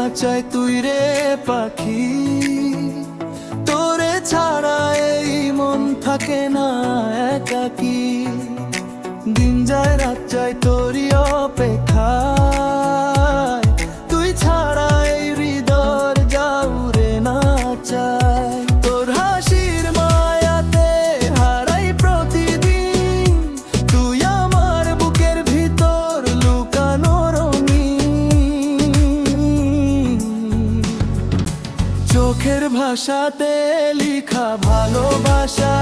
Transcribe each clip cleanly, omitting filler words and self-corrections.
খাঁচায় তুই রে পাখি, তোরে ছাড়া এই মন থাকে না একাকি। দিন যায় রাত যায় তোরই অপেক্ষায়, তুই ছাড়া এই হৃদয় যাউরে না চায়। তোর হাসির মায়াতে হারাই প্রতিদিন, তুই আমার বুকের ভিতর লুকানো রঙিন। চোখের ভাষাতে লিখা ভালোবাসা,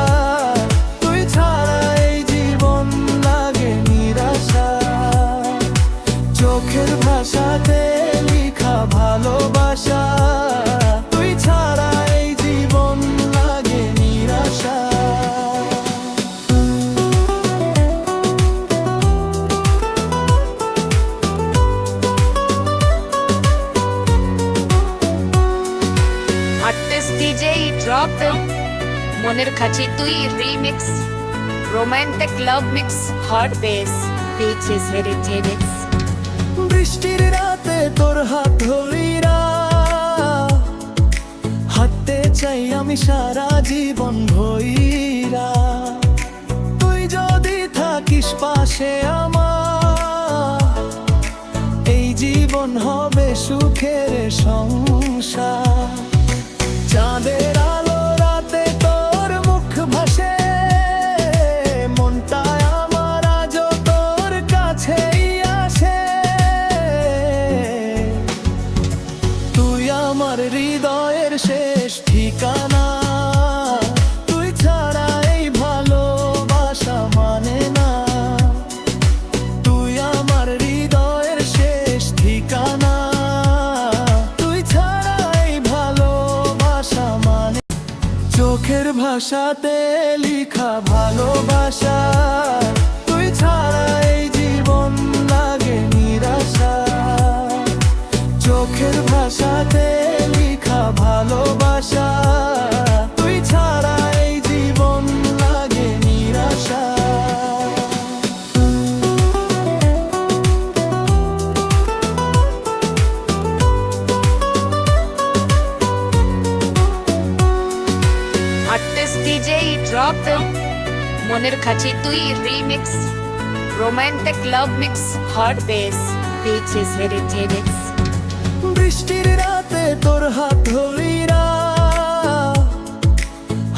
তুই ছাড়া এই জীবন লাগে নিরাশা। চোখের ভাষাতে লিখা ভালোবাসা, তুই ছাড়া এই জীবন লাগে নিরাশা। Artist DJ drop them. মনের কাছে তুই রিমিক্স, রোমান্টিক লাভ mix, hot base, bitches heritage. বৃষ্টির রাতে তোর হাত ধরিরা হাঁটতে চাই আমি সারা জীবন ভইরা। তুই যদি থাকিস পাশে আমার, এই জীবন হবে সুখের সংসার। চাঁদের আলো রাতে তোর মুখ ভাসে, মনটা আমার আজও তোর কাছেই আসে। তুই আমার হৃদয়ের শেষ ঠিকানা, তুই ছাড়া এই ভালোবাসা মানে না। তুই আমার হৃদয়ের শেষ ঠিকানা, তুই ছাড়া এই ভালোবাসা মানে। চোখের ভাষাতে লিখা ভালোবাসা, তুই ছাড়া এই জীবন লাগে নিরাশা। চোখের ভাষাতে লিখা ভালোবাসা, তুই ছাড়া এই জীবন লাগে নিরাশা। Artist DJ drop them. মনের কাছে তুই রিমিক্স, রোমান্টিক লাভ mix, hot base, bitches heritage. বৃষ্টির রাতে তোর হাত ধরিরা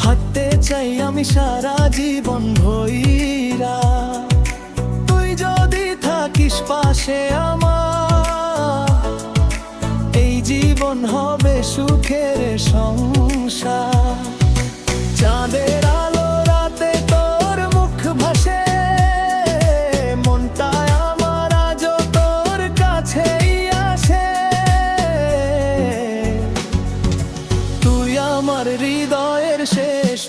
হাঁটতে চাই আমি সারা জীবন ভইরা। তুই যদি থাকিস পাশে আমার, এই জীবন হবে সুখের সংসার। চাঁদের আলো রাতে তোর মুখ ভাসে, মনটা আমার আজও তোর কাছেই আসে। তুই আমার হৃদয়ের শেষ